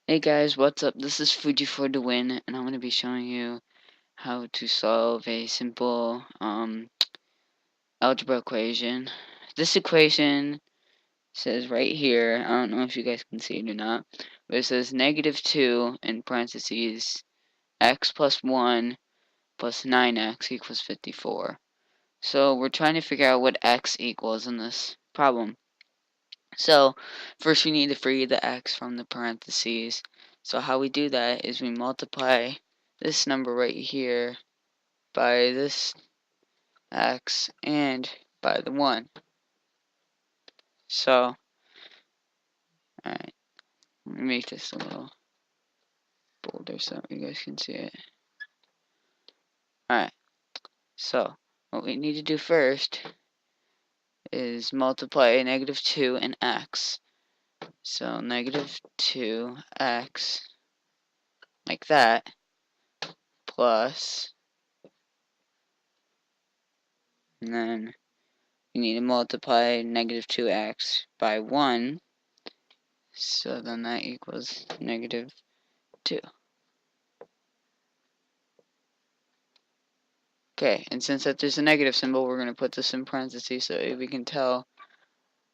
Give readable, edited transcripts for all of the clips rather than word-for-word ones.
Hey guys, what's up? This is Fuji for the win, and I'm going to be showing you how to solve a simple algebra equation. This equation says right here, I don't know if you guys can see it or not, but it says -2 in parentheses x plus 1 plus 9x equals 54. So we're trying to figure out what x equals in this problem. So first we need to free the x from the parentheses. So how we do that is we multiply this number right here by this x and by the 1. So, alright, let me make this a little bolder so you guys can see it. Alright, so what we need to do first is multiply -2 and x. So -2x, like that, plus, and then you need to multiply -2x by 1, so then that equals -2. Okay, and since that there's a negative symbol, we're going to put this in parentheses so we can tell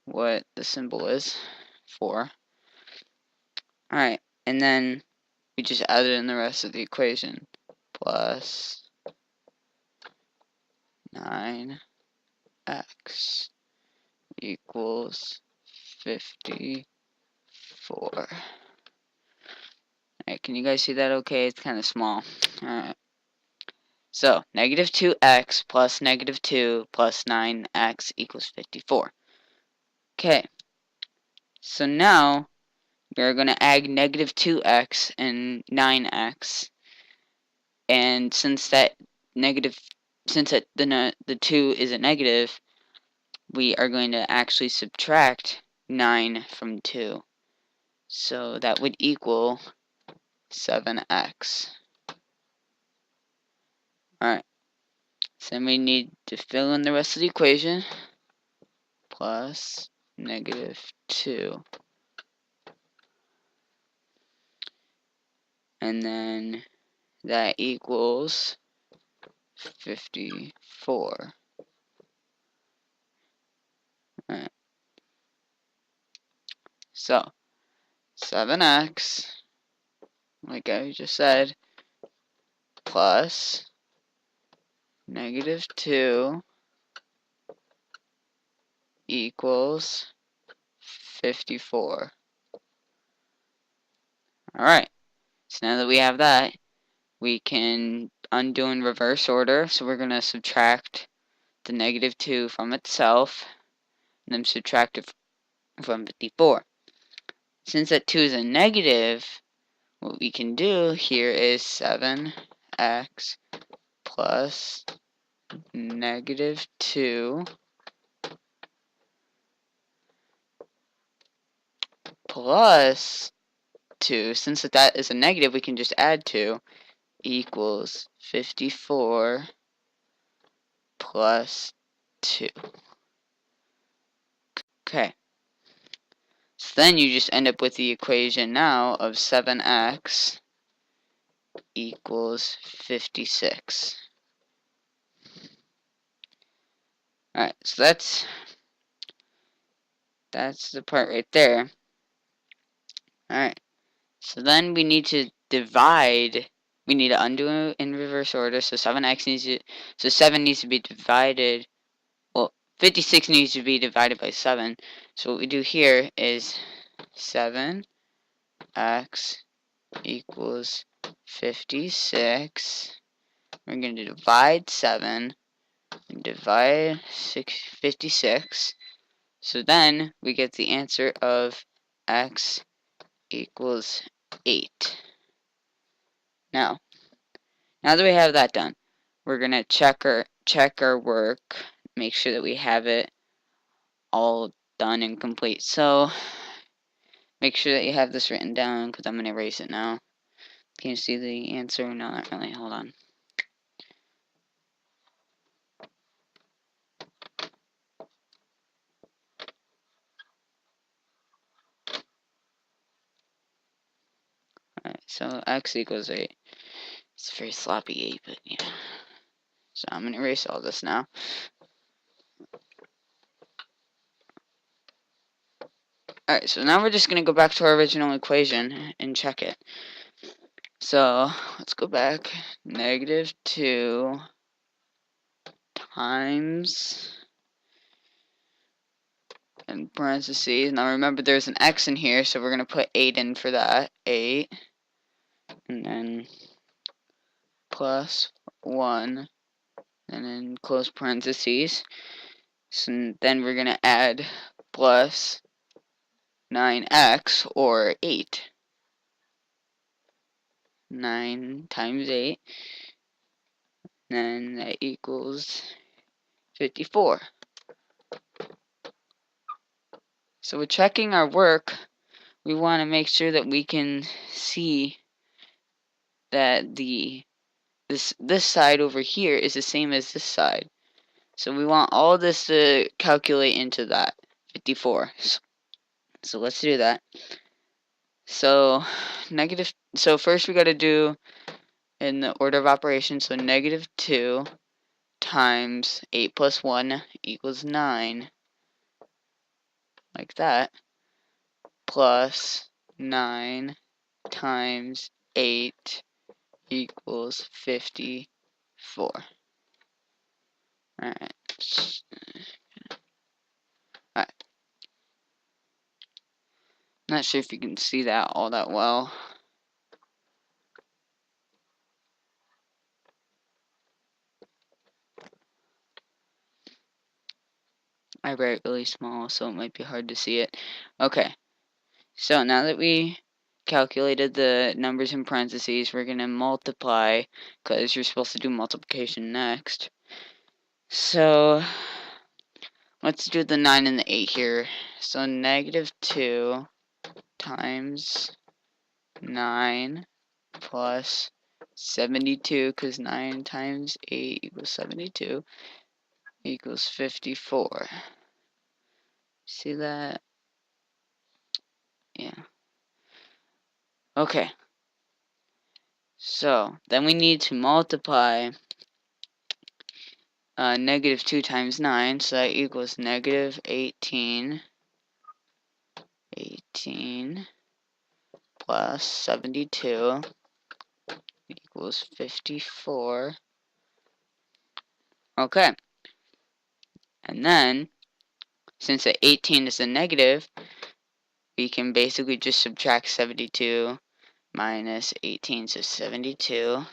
what the symbol is for. Alright, and then we just added in the rest of the equation. Plus 9x equals 54. Alright, can you guys see that okay? It's kind of small. Alright. So, -2x plus -2 plus 9x equals 54. Okay. So now, we're going to add -2x and 9x. And since the 2 is a negative, we are going to actually subtract 9 from 2. So that would equal 7x. Alright, so then we need to fill in the rest of the equation. Plus -2. And then that equals 54. Alright. So 7x, like I just said, plus -2 equals 54. Alright, so now that we have that, we can undo in reverse order. So we're going to subtract the -2 from itself, and then subtract it from 54. Since that 2 is a negative, what we can do here is 7x plus -2 plus 2. Since that is a negative, we can just add 2, equals 54 plus 2. Okay. So then you just end up with the equation now of 7x equals 56. Alright, so that's the part right there. Alright, so then we need to divide. We need to undo it in reverse order. So 7 needs to be divided. Well, 56 needs to be divided by 7. So what we do here is 7x equals 56. We're going to divide 7 and divide 56. So then we get the answer of x equals 8. Now that we have that done, we're going to check our work, make sure that we have it all done and complete. So make sure that you have this written down because I'm going to erase it now. Can you see the answer? No, not really. Hold on. So x equals 8. It's a very sloppy 8, but yeah. So I'm going to erase all this now. Alright, so now we're just going to go back to our original equation and check it. So let's go back. Negative 2 times, in parentheses. Now remember there's an x in here, so we're going to put 8 in for that. 8. And then plus 1. And then close parentheses. So then we're going to add plus 9x, or 8. 9 times 8. Then that equals 54. So we're checking our work. We want to make sure that we can see that this side over here is the same as this side. So we want all this to calculate into that 54. So let's do that. So first we got to do in the order of operations. So negative 2 times 8 plus 1 equals 9. Like that. Plus 9 times 8 equals 54. Alright. Alright. Not sure if you can see that all that well. I write really small, so it might be hard to see it. Okay. So now that we calculated the numbers in parentheses, we're going to multiply, because you're supposed to do multiplication next. So let's do the 9 and the 8 here. So negative 2 times 9 plus 72, because 9 times 8 equals 72, equals 54. See that? Yeah. Okay. So then we need to multiply negative 2 times 9, so that equals negative 18. 18 plus 72 equals 54. Okay. And then, since the 18 is a negative, we can basically just subtract 72 minus 18. So 72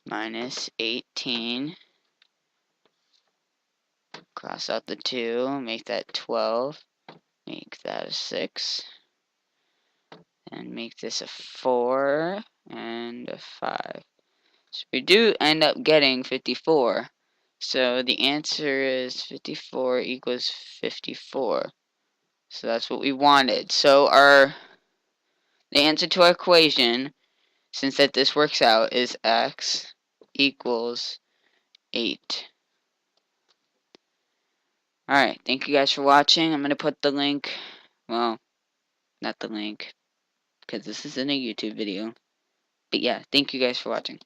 minus 18. Cross out the 2, make that 12. Make that a 6. And make this a 4 and a 5. So we do end up getting 54. So the answer is 54 equals 54. So that's what we wanted. So the answer to our equation, since that this works out, is x equals 8. Alright, thank you guys for watching. I'm going to put the link, well, not the link, because this isn't a YouTube video. But yeah, thank you guys for watching.